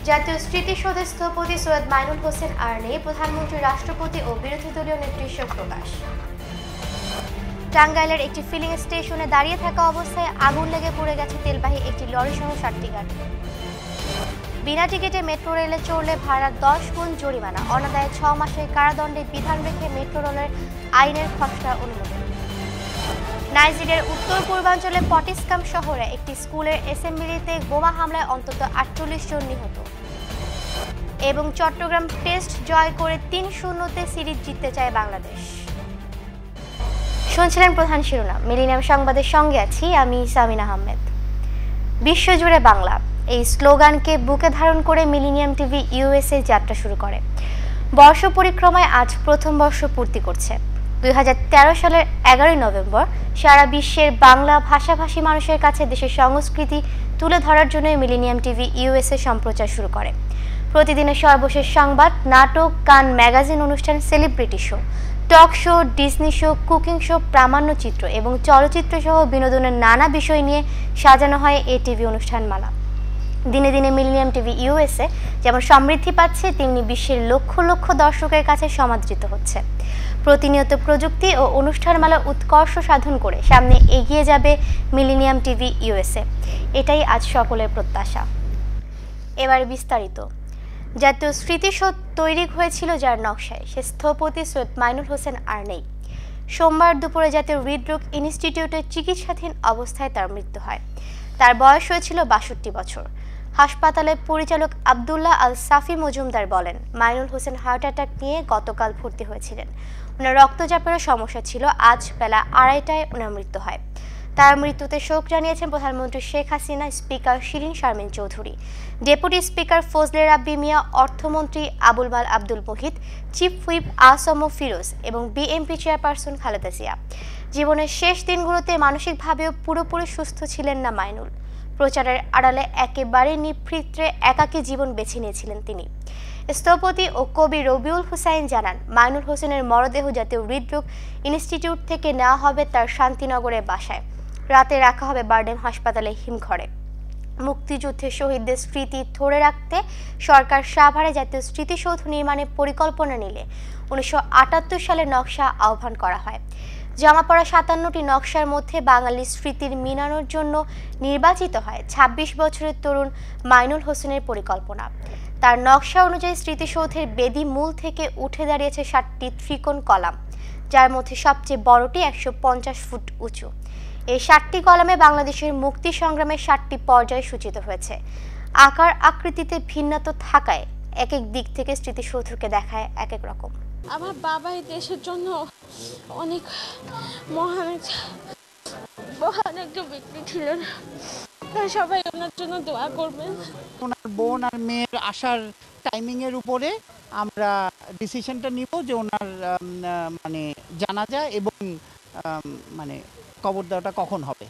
জাতীয় স্মৃতিসৌধের স্থপতি সৈয়দ মাইনুল হোসেন আর নেই, প্রধানমন্ত্রী, রাষ্ট্রপতি ও বিরোধী দলীয় নেত্রীর শোক প্রকাশ। টাঙ্গাইলের একটি ফিলিং স্টেশনে দাঁড়িয়ে থাকা অবস্থায় আগুন লেগে পড়ে গেছে তেলবাহী একটি লরি সহ 60টি গাড়ি। বিনা টিকিটে মেট্রো রেলে চড়লে ভাড়া 10 গুণ জরিমানা, অনাদায়ে 6 মাসের কারাদণ্ডে বিধান রেখে মেট্রো রেলের আইনের খসড়া অনুমোদন। নাইজেরিয়ার উত্তর পূর্বাঞ্চলে পটিসকাম শহরে একটি স্কুলের অ্যাসেম্বলিতে বোমা হামলায় অন্তত 48 জন নিহত। এবং চট্টগ্রাম টেস্ট জয় করে 3-0-তে সিরিজ জিততে চায় বাংলাদেশ। শুনছিলেন প্রধান শিরোনাম। মিলেনিয়াম সংবাদের সঙ্গে আছি আমি সামিনা আহমেদ। বিশ্বজুড়ে বাংলা এই স্লোগানকে বুকে ধারণ করে মিলেনিয়াম টিভি ইউএসএ যাত্রা শুরু করে। বর্ষ পরিক্রমায় আজ প্রথম বর্ষ পূর্তি করছে। 2013 সালের 11 নভেম্বর সারা বিশ্বের বাংলা ভাষাভাষী মানুষের কাছে দেশের সংস্কৃতি তুলে ধরার জন্য মিলেনিয়াম টিভি ইউএসএ সম্প্রচার শুরু করে। প্রতিদিনের সর্বশেষ সংবাদ, নাটক, গান, ম্যাগাজিন অনুষ্ঠান, celebrity show, talk show, Disney show, cooking show, প্রামাণ্যচিত্র এবং চলচ্চিত্র সহ বিনোদনের নানা বিষয় নিয়ে সাজানো হয় এই টিভি অনুষ্ঠানমালা। দিনে দিনে মিলেনিয়াম টিভি ইউএসএ যেমন সমৃদ্ধি পাচ্ছে, তেমনি বিশ্বের লক্ষ লক্ষ দর্শকের কাছে সমাদৃত হচ্ছে। প্রতিনিয়ত প্রযুক্তি ও অনুষ্ঠানমালা উৎকর্ষ সাধন করে সামনে এগিয়ে যাবে মিলেনিয়াম টিভি ইউএসএ, এটাই আজ সকলের প্রত্যাশা। এবার বিস্তারিত। জাতীয় স্মৃতিসৌধ তৈরি হয়েছিল যার নকশায়, সে স্থপতি সৈয়দ মাইনুল হোসেন আর নেই। সোমবার দুপুরে জাতীয় হৃদরোগ ইনস্টিটিউটে চিকিৎসাধীন অবস্থায় তার মৃত্যু হয়। তার বয়স হয়েছিল 62 বছর। হাসপাতালের পরিচালক আবদুল্লাহ আল সাফি মজুমদার বলেন, মাইনুল হোসেন হার্ট অ্যাটাক নিয়ে গতকাল ভর্তি হয়েছিলেন। ওনার রক্তচাপেরও সমস্যা ছিল। আজ বেলা 2:30টায় ওনার মৃত্যু হয়। তার মৃত্যুতে শোক জানিয়েছেন প্রধানমন্ত্রী Sheikh Hasina, speaker Shirin Sharmin Chaudhury, deputy speaker Fazle Rabbi Mia, অর্থমন্ত্রী আবুল মাল আব্দুল মুহিত, চিফ হুইপ আসম ফিরোজ এবং বিএনপি চেয়ারপারসন খালেদা জিয়া। জীবনের শেষ দিনগুলোতে মানসিকভাবেও পুরোপুরি সুস্থ ছিলেন না মাইনুল। প্রচারের আড়ালে একেবারে নিভৃতে একাকী জীবন বেছে নিয়েছিলেন তিনি। স্থপতি ও কবি রবিউল হুসাইন জানান, মাইনুল হোসেনের মরদেহ জাতীয় হৃদরোগ ইনস্টিটিউট থেকে নেওয়া হবে তার শান্তিনগরের বাসায়। রাতে রাখা হবে বারডেম হাসপাতালে হিমঘরে। মুক্তিযুদ্ধের শহীদদের স্মৃতি ধরে রাখতে সরকার সাভারে জাতীয় স্মৃতিসৌধ নির্মাণের পরিকল্পনা নিলে 1978 সালে নকশা আহ্বান করা হয়। জমা পড়া 57টি নকশার মধ্যে বাঙালির স্মৃতির মিনানোর জন্য নির্বাচিত হয় 26 বছরের তরুণ মাইনুল হোসেনের পরিকল্পনা। তার নকশা অনুযায়ী স্মৃতিসৌধের বেদি মূল থেকে উঠে দাঁড়িয়েছে 7টি ত্রিকোণ কলাম, যার মধ্যে সবচেয়ে বড়টি 150 ফুট উঁচু। এই 7টি কলামে বাংলাদেশের মুক্তি সংগ্রামের 7টি পর্যায় সূচিত হয়েছে। আকার আকৃতিতে ভিন্নতা থাকায় এক এক দিক থেকে স্মৃতিসৌধকে দেখায় এক এক রকম। আমার বাবা এই দেশের জন্য অনেক মহান একটা ব্যক্তি ছিলেন। সবাই ওনার জন্য দোয়া করবেন। ওনার বোন আর মেয়ের আসার টাইমিং এর উপরে আমরা ডিসিশনটা নিব যে ওনার মানে জানাজা এবং মানে কবর দেওয়াটা কখন হবে।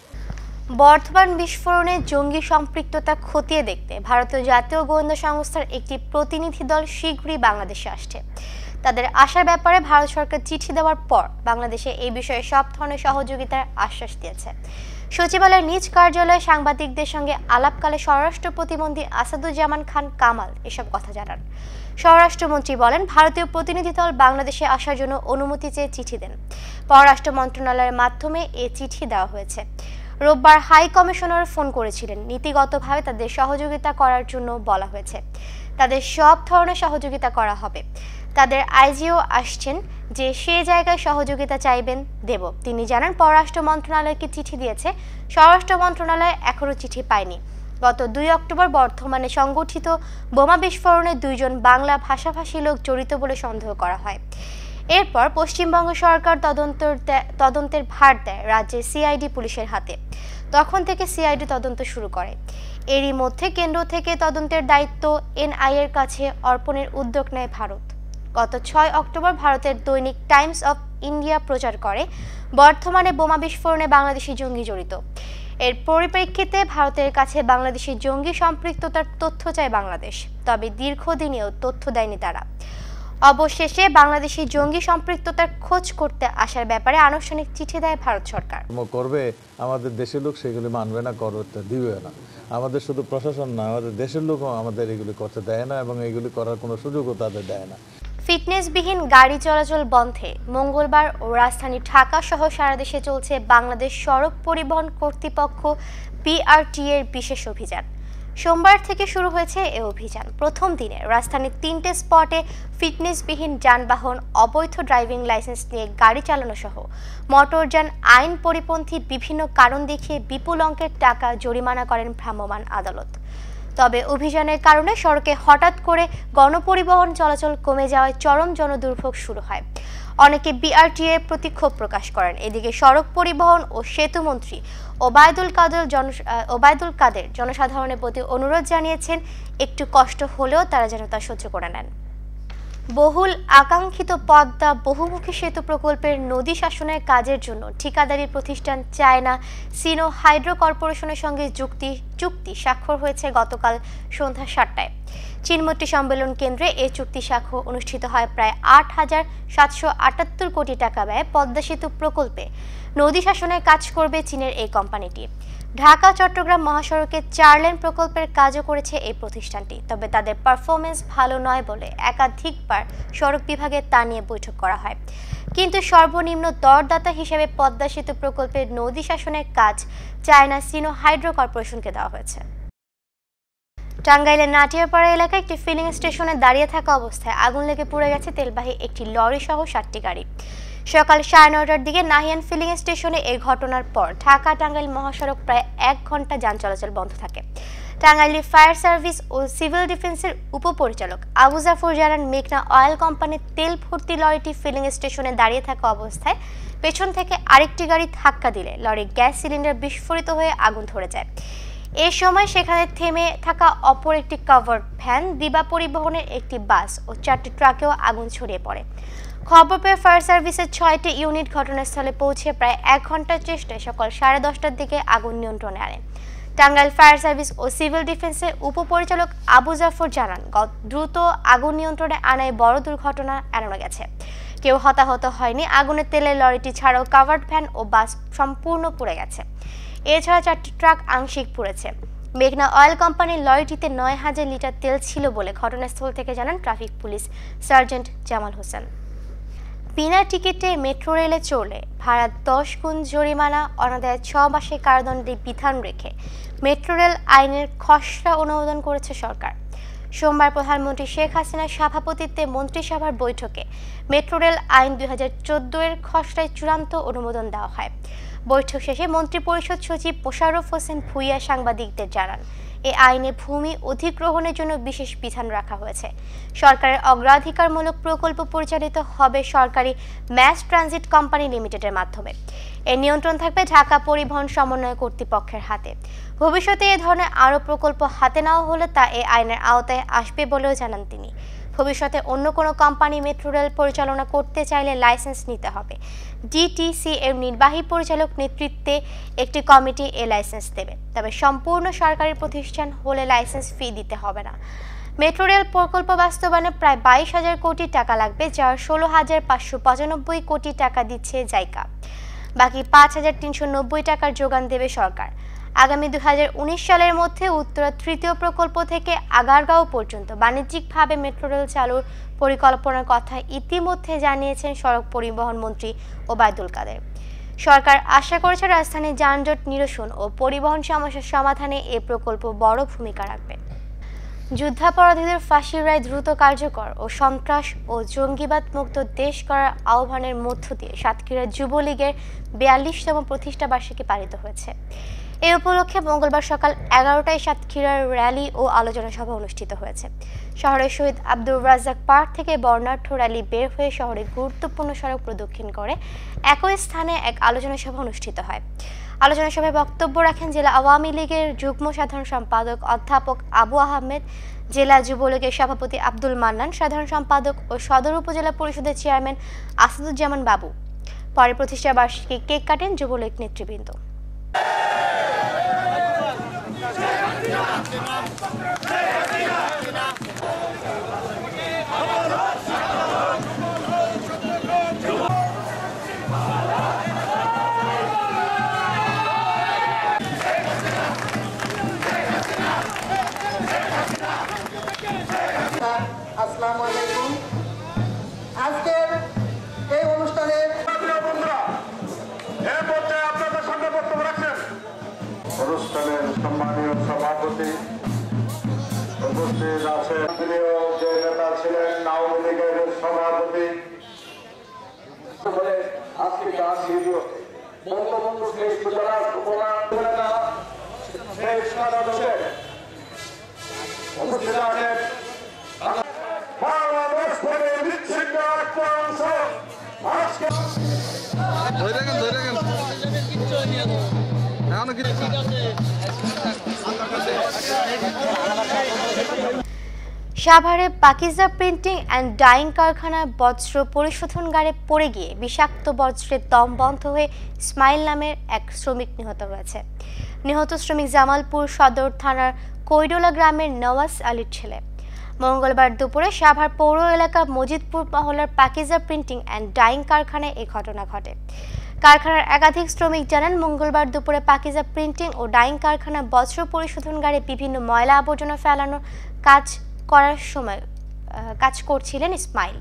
বর্ধমান বিস্ফোরণে জঙ্গি সম্পৃক্ততা খতিয়ে দেখতে ভারতীয় জাতীয় গোয়েন্দা সংস্থার একটি প্রতিনিধি দল শীঘ্রই বাংলাদেশে আসছে। তাদের আসার ব্যাপারে ভারত সরকার চিঠি দেওয়ার পর বাংলাদেশে এই বিষয়ে সব ধরনের সহযোগিতার আশ্বাস দিয়েছে। সচিবালয়ের নিজ কার্যালয়ে সাংবাদিকদের সঙ্গে আলাপকালে স্বরাষ্ট্র প্রতিমন্ত্রী আসাদুজ্জামান খান কামাল এসব কথা জানান। স্বরাষ্ট্রমন্ত্রী বলেন, ভারতীয় প্রতিনিধি দল বাংলাদেশে আসার জন্য অনুমতি চেয়ে চিঠি দেন। পররাষ্ট্র মন্ত্রণালয়ের মাধ্যমে এ চিঠি দেওয়া হয়েছে। রোববার হাই কমিশনার ফোন করেছিলেন। নীতিগতভাবে তাদের সহযোগিতা করার জন্য বলা হয়েছে। তাদের সব ধরনের সহযোগিতা করা হবে। তাদের আইজিও আসছেন, যে সে জায়গায় সহযোগিতা চাইবেন দেব। তিনি জানান, পররাষ্ট্র মন্ত্রণালয়কে চিঠি দিয়েছে, স্বরাষ্ট্র মন্ত্রণালয় এখনও চিঠি পায়নি। গত ২ অক্টোবর বর্ধমানে সংগঠিত বোমা বিস্ফোরণে ২ জন বাংলা ভাষাভাষী লোক জড়িত বলে সন্দেহ করা হয়। এরপর পশ্চিমবঙ্গ সরকার তদন্তের ভার দেয় রাজ্যের সিআইডি পুলিশের হাতে। তখন থেকে সিআইডি তদন্ত শুরু করে। এরই মধ্যে কেন্দ্র থেকে তদন্তের দায়িত্ব এনআইএর কাছে অর্পণের উদ্যোগ নেয় ভারত। গত ৬ অক্টোবর ভারতের দৈনিক টাইমস অফ ইন্ডিয়া প্রচার করে, বর্ধমানে বোমা বিস্ফোরণে বাংলাদেশি জঙ্গি জড়িত। এর পরিপ্রেক্ষিতে ভারতের কাছে বাংলাদেশি জঙ্গি সম্পৃক্ততার তথ্য চায় বাংলাদেশ, তবে দীর্ঘদিনেও তথ্য দেয়নি তারা। অবশেষে বাংলাদেশি জঙ্গি সম্পৃক্ততার খোঁজ করতে আসার ব্যাপারে আনুষ্ঠানিক চিঠি দেয় ভারত সরকার। করবে আমাদের দেশের লোক সেগুলি মানবে না, করতে দিবে না। আমাদের শুধু প্রশাসন না, আমাদের দেশের লোকও আমাদের এগুলি করতে দেয় না এবং এগুলি করার কোনো সুযোগও তাদের দেয় না। ফিটনেসবিহীন গাড়ি চলাচল বন্ধে মঙ্গলবার ও রাজধানী ঢাকা সহ সারা দেশে চলছে বাংলাদেশ সড়ক পরিবহন কর্তৃপক্ষ BRTA এর বিশেষ অভিযান। সোমবার থেকে শুরু হয়েছে এই অভিযান। প্রথম দিনে রাজধানীর 3টে স্পটে ফিটনেসবিহীন যানবাহন, অবৈধ ড্রাইভিং লাইসেন্স নিয়ে গাড়ি চালানো সহ মোটরযান আইন পরিপন্থী বিভিন্ন কারণ দেখিয়ে বিপুল অঙ্কের টাকা জরিমানা করেন ভ্রাম্যমাণ আদালত। তবে অভিযানের কারণে সড়কে হঠাৎ করে গণপরিবহন চলাচল কমে যাওয়ায় চরম জনদুর্ভোগ শুরু হয়। অনেকে BRTA প্রতি ক্ষোভ প্রকাশ করেন। এদিকে সড়ক পরিবহন ও সেতু মন্ত্রী ওবায়দুল কাদের জনসাধারণের প্রতি অনুরোধ জানিয়েছেন, একটু কষ্ট হলেও তারা যেন তা সহ্য করে নেন। বহুল আকাঙ্ক্ষিত পদ্মা বহুমুখী সেতু প্রকল্পের নদী শাসনের কাজের জন্য ঠিকাদারি প্রতিষ্ঠান চায়না সিনো হাইড্রো কর্পোরেশনের সঙ্গে চুক্তি স্বাক্ষর হয়েছে গতকাল সন্ধ্যা ৭টায়। চীনমৈত্রী সম্মেলন কেন্দ্রে এই চুক্তি স্বাক্ষর অনুষ্ঠিত হয়। প্রায় ৮,৭৭৮ কোটি টাকা ব্যয়ে পদ্মা সেতু প্রকল্পে নদী শাসনের কাজ করবে চীনের এই কোম্পানিটি। ঢাকা চট্টগ্রাম মহাসড়কের 4 লেন প্রকল্পের কাজও করেছে এই প্রতিষ্ঠানটি। তবে তাদের পারফরমেন্স ভালো নয় বলে একাধিকবার সড়ক বিভাগে তা নিয়ে বৈঠক করা হয়। কিন্তু সর্বনিম্ন দরদাতা হিসেবে পদ্মা সেতু প্রকল্পের নদী শাসনের কাজ চায়না সিনো হাইড্রো কর্পোরেশনকে দেওয়া হয়েছে। টাঙ্গাইলের নাটিয়াপাড়া এলাকায় একটি ফিলিং স্টেশনে দাঁড়িয়ে থাকা অবস্থায় আগুন লেগে পুড়ে গেছে তেলবাহী একটি লরি সহ 7টি গাড়ি। সকাল 9:30টার দিকে নাহিয়ান ফিলিং স্টেশনে এই ঘটনার পর ঢাকা টাঙ্গাইল মহাসড়ক প্রায় 1 ঘন্টা যান চলাচল বন্ধ থাকে। টাঙ্গাইলের ফায়ার সার্ভিস ও সিভিল ডিফেন্সের উপপরিচালক আবু জাফর জানান, মেঘনা অয়েল কোম্পানির তেল ভর্তি লরিটি ফিলিং স্টেশনে দাঁড়িয়ে থাকা অবস্থায় পেছন থেকে আরেকটি গাড়ি ধাক্কা দিলে লরির গ্যাস সিলিন্ডার বিস্ফোরিত হয়ে আগুন ধরে যায়। এ সময় সেখানে থেমে থাকা অপর একটি কাভার্ড ভ্যান, দিবা পরিবহনের একটি বাস ও 4টি ট্রাকেও আগুন ছড়িয়ে পড়ে। খবর পেয়ে ফায়ার সার্ভিসের 6টি ইউনিট ঘটনাস্থলে পৌঁছে প্রায় 1 ঘন্টার চেষ্টায় সকাল 10:30টার দিকে আগুন নিয়ন্ত্রণে আনে। টাঙ্গাইল ফায়ার সার্ভিস ও সিভিল ডিফেন্সের উপপরিচালক আবু জাফর জানান, দ্রুত আগুন নিয়ন্ত্রণে আনায় বড় দুর্ঘটনা এড়ানো গেছে। কেউ হতাহত হয়নি। আগুনের তেলের লরিটি ছাড়াও কাভার্ড ভ্যান ও বাস সম্পূর্ণ পুড়ে গেছে। এছাড়া 4টি ট্রাক আংশিক পুড়েছে। মেঘনা অয়েল কোম্পানির লরিটিতে 9,000 লিটার তেল ছিল বলে ঘটনাস্থল থেকে জানান traffic police sergeant Jamal Hossain. বিনা টিকিটে মেট্রো রেলে চড়লে ভাড়া 10 গুণ জরিমানা, অনাদায়ে 6 মাসের কারাদণ্ডের বিধান রেখে মেট্রো রেল আইনের খসড়া অনুমোদন করেছে সরকার। সোমবার প্রধানমন্ত্রী শেখ হাসিনার সভাপতিত্বে মন্ত্রিসভার বৈঠকে মেট্রো রেল আইন 2014 এর খসড়ায় চূড়ান্ত অনুমোদন দেওয়া হয়। বৈঠক শেষে মন্ত্রিপরিষদ সচিব মোশাররফ হোসেন ভূঁইয়া সাংবাদিকদের জানান, এই আইনে ভূমি অধিগ্রহণের জন্য বিশেষ বিধান রাখা হয়েছে। সরকারের অগ্রাধিকারমূলক প্রকল্প পরিচালিত হবে সরকারি ম্যাস ট্রানজিট কোম্পানি লিমিটেডের মাধ্যমে। এর নিয়ন্ত্রণ থাকবে ঢাকা পরিবহন সমন্বয় কর্তৃপক্ষের হাতে। ভবিষ্যতে এ ধরনের আরও প্রকল্প হাতে নেওয়া হলে তা এই আইনের আওতায় আসবে বলেও জানান তিনি। ভবিষ্যতে অন্য কোনো কোম্পানি মেট্রো রেল পরিচালনা করতে চাইলে লাইসেন্স নিতে হবে। ডিটিসি এর নির্বাহী পরিচালক নেতৃত্বে একটি কমিটি এ লাইসেন্স দেবে। তবে সম্পূর্ণ সরকারি প্রতিষ্ঠান হলে লাইসেন্স ফি দিতে হবে না। মেট্রো রেল প্রকল্প বাস্তবায়নে প্রায় 22,000 কোটি টাকা লাগবে, যার 16,595 কোটি টাকা দিচ্ছে জাইকা। বাকি 5,390 টাকার যোগান দেবে সরকার। আগামী 2019 সালের মধ্যে উত্তরা তৃতীয় প্রকল্প থেকে আগারগাঁও পর্যন্ত বাণিজ্যিকভাবে মেট্রো রেল চালুর পরিকল্পনার কথা ইতিমধ্যে জানিয়েছেন সড়ক পরিবহন মন্ত্রী ওবায়দুল কাদের। সরকার আশা করেছে রাজধানীর যানজট নিরসন ও পরিবহন সমস্যার সমাধানে এই প্রকল্প বড় ভূমিকা রাখবে। যুদ্ধাপরাধীদের ফাঁসির রায় দ্রুত কার্যকর ও সন্ত্রাস ও জঙ্গিবাদ মুক্ত দেশ করার আহ্বানের মধ্য দিয়ে সাতক্ষীরা যুবলীগের 42তম প্রতিষ্ঠা বার্ষিকী পালিত হয়েছে। এই উপলক্ষে মঙ্গলবার সকাল 11টায় সাতক্ষীরার র্যালি ও আলোচনা সভা অনুষ্ঠিত হয়েছে। শহরের শহীদ আব্দুর রাজ্জাক পার্ক থেকে বর্ণাঢ্য র্যালি বের হয়ে শহরে গুরুত্বপূর্ণ সড়ক প্রদক্ষিণ করে একই স্থানে এক আলোচনা সভা অনুষ্ঠিত হয়। আলোচনা সভায় বক্তব্য রাখেন জেলা আওয়ামী লীগের যুগ্ম সাধারণ সম্পাদক অধ্যাপক আবু আহমেদ, জেলা যুবলীগের সভাপতি আব্দুল মান্নান, সাধারণ সম্পাদক ও সদর উপজেলা পরিষদের চেয়ারম্যান আসাদুজ্জামান বাবু। পরে প্রতিষ্ঠা বার্ষিকী কেক কাটেন যুবলীগ নেতৃবৃন্দ। আসসালামু আলাইকুম। আজকের এই অনুষ্ঠানের আপনাদের সামনে বক্তব্য রাখছেন অনুষ্ঠানের সম্মানীয় সভাপতি উপস্থিত আছেন যে নেতা ছিলেন আওয়ামী লীগের সভাপতি আজকে বঙ্গবন্ধু শেখ মুজিবুর উপস্থিত আছেন বাংলাদেশ থেকে বিচ্ছিন্ন একটা অংশ আজকে সাভারে পাকিজা প্রিন্টিং অ্যান্ড ডাইং কারখানার বজ্র পরিশোধনাগারে পড়ে গিয়ে বিষাক্ত বজ্রের দম বন্ধ হয়ে ইসমাইল নামের এক শ্রমিক নিহত হয়েছে। নিহত শ্রমিক জামালপুর সদর থানার কৈডোলা গ্রামের নওয়াজ আলীর ছেলে। মঙ্গলবার দুপুরে সাভার পৌর এলাকা মজিদপুর মহল্লার পাকিজা প্রিন্টিং অ্যান্ড ডাইং কারখানায় এই ঘটনা ঘটে। কারখানার একাধিক শ্রমিক জানান, মঙ্গলবার দুপুরে পাকিজা প্রিন্টিং ও ডাইং কারখানার বজ্র পরিশোধনাগারে বিভিন্ন ময়লা আবর্জনা ফেলানোর কাজ করছিলেন ইসমাইল।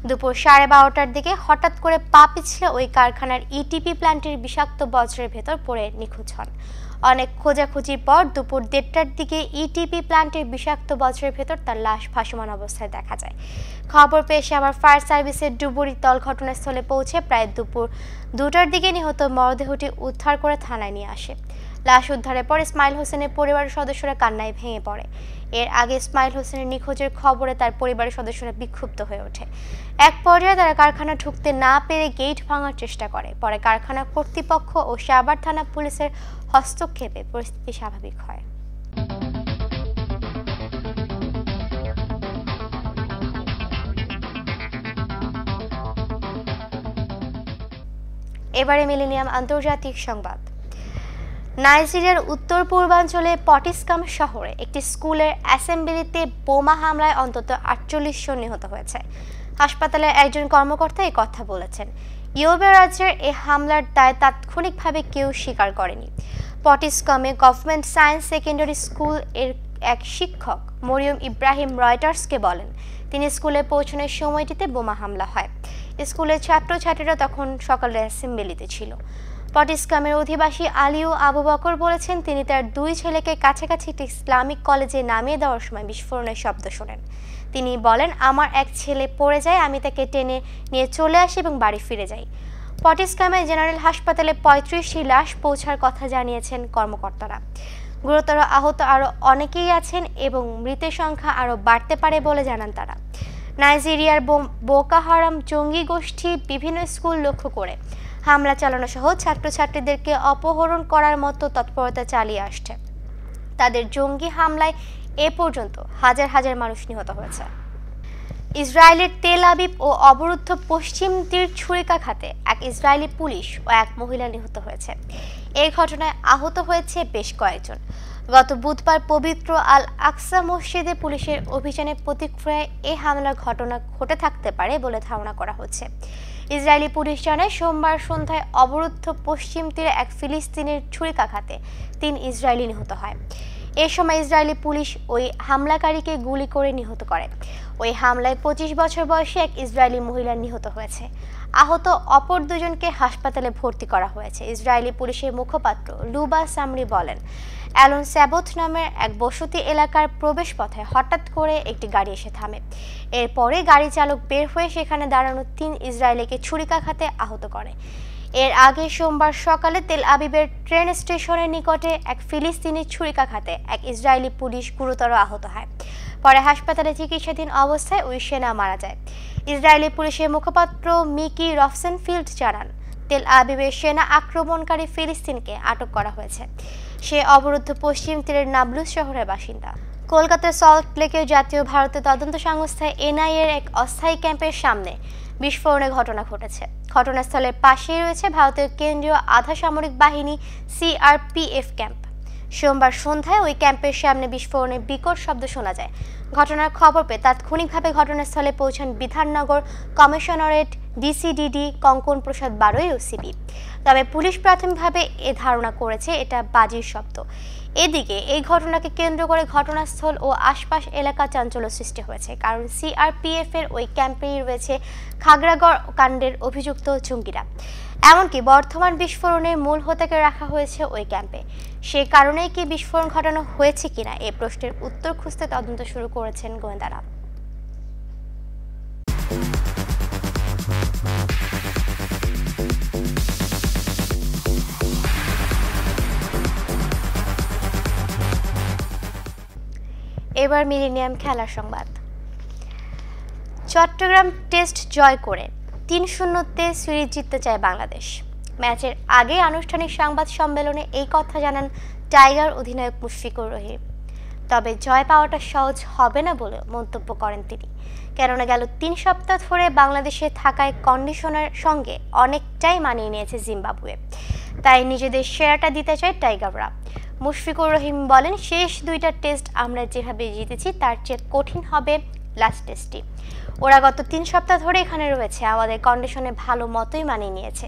দুপুর 12:30টার দিকে হঠাৎ করে পা পিছলে ওই কারখানার ইটিপি প্ল্যান্টের বিষাক্ত বজ্রের ভেতর পড়ে নিখোঁজ হন। অনেক খোঁজাখুঁজির পর দুপুর 1:30টার দিকে ইটিপি প্ল্যান্টের বিষাক্ত বজ্রের ভেতর তার লাশ ভাসমান অবস্থায় দেখা যায়। খবর পেয়ে আবার ফায়ার সার্ভিসের ডুবুরি দল ঘটনাস্থলে পৌঁছে প্রায় দুপুর 2টার দিকে নিহত মরদেহটি উদ্ধার করে থানায় নিয়ে আসে। লাশ উদ্ধারের পর ইসমাইল হোসেনের পরিবারের সদস্যরা কান্নায় ভেঙে পড়ে। এর আগে ইসমাইল হোসেনের নিখোঁজের খবরে তার পরিবারের সদস্যরা বিক্ষুব্ধ হয়ে ওঠে। এক পর্যায়ে তারা কারখানা ঢুকতে না পেরে গেট ভাঙার চেষ্টা করে। পরে কারখানা কর্তৃপক্ষ ও সাভার থানা পুলিশের হস্তক্ষেপে পরিস্থিতি স্বাভাবিক হয়। এবারে মিলেনিয়াম আন্তর্জাতিক সংবাদ। নাইজেরিয়ার উত্তর পূর্বাঞ্চলে পটিসকাম শহরে একটি স্কুলের অ্যাসেম্বলিতে বোমা হামলায় অন্তত 48 জন নিহত হয়েছে। হাসপাতালের একজন কর্মকর্তা এই কথা বলেছেন। ইয়োবে রাজ্যের এই হামলার দায় তাৎক্ষণিকভাবে কেউ স্বীকার করেনি। পটিসকামে গভর্নমেন্ট সায়েন্স সেকেন্ডারি স্কুল এর এক শিক্ষক মরিয়ম ইব্রাহিম রয়টার্সকে বলেন, তিনি স্কুলে পৌঁছানোর সময়টিতে বোমা হামলা হয়। স্কুলের ছাত্রছাত্রীরা তখন সকালে অ্যাসেম্বলিতে ছিল। পটিসকামের অধিবাসী আলিউ আবু বকর বলেছেন, তিনি তার 2 ছেলেকে কাছাকাছি একটি ইসলামিক কলেজে নামিয়ে দেওয়ার সময় বিস্ফোরণের শব্দ শোনেন। তিনি বলেন, আমার এক ছেলে পড়ে যায়, আমি তাকে টেনে নিয়ে চলে আসি এবং বাড়ি ফিরে যাই। পটিসকামের জেনারেল হাসপাতালে 35টি লাশ পৌঁছার কথা জানিয়েছেন কর্মকর্তারা। গুরুতর আহত আরও অনেকেই আছেন এবং মৃতের সংখ্যা আরও বাড়তে পারে বলে জানান তারা। নাইজেরিয়ার বোকো হারাম জঙ্গি গোষ্ঠী বিভিন্ন স্কুল লক্ষ্য করে হামলা চালানো সহ ছাত্রছাত্রীদেরকে অপহরণ করার মতো তৎপরতা চালিয়ে আসছে। তাদের জঙ্গি হামলায় এ পর্যন্ত হাজার হাজার মানুষ নিহত হয়েছে। ইসরায়েলের তেল আবিব ও অবরুদ্ধ পশ্চিম তীর ছুরিকাঘাতে এক ইসরায়েলি পুলিশ ও এক মহিলা নিহত হয়েছে। এই ঘটনায় আহত হয়েছে বেশ কয়েকজন। গত বুধবার পবিত্র আল আকসা মসজিদে পুলিশের অভিযানের প্রতিক্রিয়ায় এই হামলার ঘটনা ঘটে থাকতে পারে বলে ধারণা করা হচ্ছে। ইসরায়েলি পুলিশ জানায় সোমবার সন্ধ্যায় অবরুদ্ধ পশ্চিম তীরে এক ফিলিস্তিনের ছুরিকাঘাতে 3 ইসরায়েলি নিহত হয়। এ সময় ইসরায়েলি পুলিশ ওই হামলাকারীকে গুলি করে নিহত করে। ওই হামলায় 25 বছর বয়সী এক ইসরায়েলি মহিলা নিহত হয়েছে। আহত অপর দুজনকে হাসপাতালে ভর্তি করা হয়েছে। ইসরায়েলি পুলিশের মুখপাত্র লুবা সামরি বলেন, অ্যালন স্যাবোথ নামের এক বসতি এলাকার প্রবেশপথে হঠাৎ করে একটি গাড়ি এসে থামে। এরপরে গাড়ি চালক বের হয়ে সেখানে দাঁড়ানো 3 ইসরায়েলিকে ছুরিকাঘাতে আহত করে। এর আগে সোমবার সকালে তেল আবিবের ট্রেন স্টেশনের নিকটে এক ফিলিস্তিনি ছুরিকাঘাতে এক ইসরায়েলি পুলিশ গুরুতর আহত হয়। পরে হাসপাতালে চিকিৎসাধীন অবস্থায় ওই সেনা মারা যায়। ইসরায়েলি পুলিশের মুখপাত্র মিকি রফসেনফিল্ড জানান, তেল আবিবের সেনা আক্রমণকারী ফিলিস্তিনকে আটক করা হয়েছে। সে অবরুদ্ধ পশ্চিম তীরের নাবলুস শহরের বাসিন্দা। কলকাতার সল্ট লেকের জাতীয় ভারতীয় তদন্ত সংস্থা এনআইএ এর এক অস্থায়ী ক্যাম্পের সামনে বিস্ফোরণের ঘটনা ঘটেছে। ঘটনাস্থলের পাশেই রয়েছে ভারতের কেন্দ্রীয় আধা সামরিক বাহিনী সিআরপিএফ ক্যাম্প। সোমবার সন্ধ্যায় ওই ক্যাম্পের সামনে বিস্ফোরণের বিকট শব্দ শোনা যায়। ঘটনার খবর পেয়ে তাৎক্ষণিকভাবে ঘটনাস্থলে পৌঁছান বিধাননগর কমিশনারেট ডিসিডিডি কঙ্কন প্রসাদ বারোই ওসিপি। তবে পুলিশ প্রাথমিকভাবে ধারণা করেছে এটা বাজির শব্দ। এদিকে এই ঘটনাকে কেন্দ্র করে ঘটনাস্থল ও আশপাশ এলাকা চাঞ্চল্য সৃষ্টি হয়েছে, কারণ সিআরপিএফ এর ওই ক্যাম্পেই রয়েছে খাগড়াগড় কাণ্ডের অভিযুক্ত জঙ্গিরা। এমনকি বর্তমান বিস্ফোরণের মূল হোতাকে রাখা হয়েছে ওই ক্যাম্পে। সে কারণেই কি বিস্ফোরণ ঘটানো হয়েছে কিনা এই প্রশ্নের উত্তর খুঁজতে তদন্ত শুরু করেছেন গোয়েন্দারা। এবার মিলেনিয়াম খেলার সংবাদ। চট্টগ্রাম টেস্ট জয় করে 3-0-তে সিরিজ জিততে চায় বাংলাদেশ। ম্যাচের আগে আনুষ্ঠানিক সংবাদ সম্মেলনে এই কথা জানান টাইগার অধিনায়ক মুশফিকুর রহিম। তবে জয় পাওয়াটা সহজ হবে না বলে মন্তব্য করেন তিনি, কেননা গেল 3 সপ্তাহ ধরে বাংলাদেশে থাকায় কন্ডিশনের সঙ্গে অনেকটাই মানিয়ে নিয়েছে জিম্বাবুয়ে। তাই নিজেদের সেরাটা দিতে চায় টাইগাররা। মুশফিকুর রহিম বলেন, শেষ 2টা টেস্ট আমরা যেভাবে জিতেছি তার চেয়ে কঠিন হবে লাস্ট টেস্টটি। ওরা গত 3 সপ্তাহ ধরে এখানে রয়েছে, আমাদের কন্ডিশনে ভালো মতোই মানিয়ে নিয়েছে।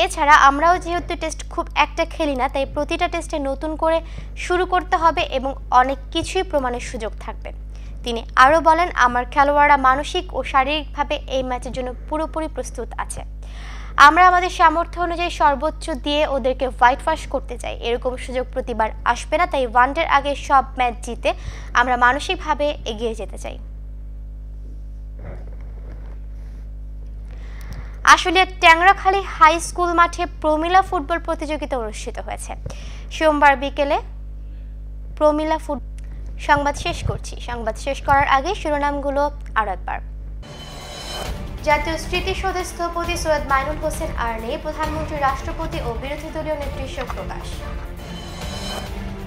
এছাড়া আমরাও যেহেতু টেস্ট খুব একটা খেলি না, তাই প্রতিটা টেস্টে নতুন করে শুরু করতে হবে এবং অনেক কিছুই প্রমাণের সুযোগ থাকবে। তিনি আরও বলেন, আমার খেলোয়াড়রা মানসিক ও শারীরিকভাবে এই ম্যাচের জন্য পুরোপুরি প্রস্তুত আছে। আমরা আমাদের সামর্থ্য অনুযায়ী সর্বোচ্চ দিয়ে ওদেরকে হোয়াইট ওয়াশ করতে চাই। এরকম সুযোগ প্রতিবার আসবে না, তাই ওয়ানডের আগে সব ম্যাচ জিতে আমরা মানসিকভাবে এগিয়ে যেতে চাই। আসলে ট্যাংরাখালী হাই স্কুল মাঠে প্রমিলা ফুটবল প্রতিযোগিতা অনুষ্ঠিত হয়েছে সোমবার বিকেলে। প্রমিলা সংবাদ শেষ করছি। সংবাদ শেষ করার আগে শিরোনামগুলো আরো একবার। জাতীয় স্মৃতিসৌধের স্থপতি সৈয়দ মাইনুল হোসেন আর নেই, প্রধানমন্ত্রী, রাষ্ট্রপতি ও বিরোধী দলীয় নেত্রীর শোক প্রকাশ।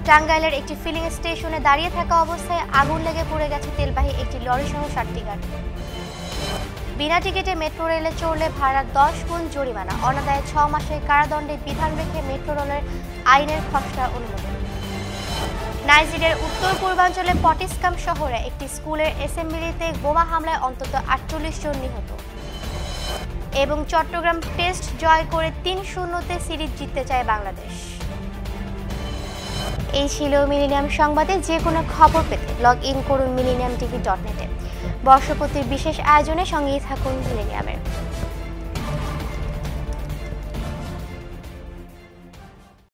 টাঙ্গাইলের একটি ফিলিং স্টেশনে দাঁড়িয়ে থাকা অবস্থায় আগুন লেগে পুড়ে গেছে তেলবাহী একটি লরি সহ 7টি গাড়ি। বিনা টিকিটে মেট্রো রেলে চড়লে ভাড়া 10 গুণ জরিমানা, অনাদায়ে 6 মাসের কারাদণ্ডের বিধান রেখে মেট্রো রেলের আইনের খসড়া অনুমোদন। নাইজেরিয়ার উত্তর পূর্বাঞ্চলে পটিসকাম শহরে একটি স্কুলের অ্যাসেম্বলিতে বোমা হামলায় অন্তত 48 জন নিহত। এবং চট্টগ্রাম টেস্ট জয় করে 3-0-তে সিরিজ জিততে চায় বাংলাদেশ। এই ছিল মিলেনিয়াম সংবাদে। যে কোনো খবর পেতে লগ ইন করুন millenniumtv.net-এ। বর্ষপূর্তির বিশেষ আয়োজনে সঙ্গেই থাকুন মিলেনিয়ামের।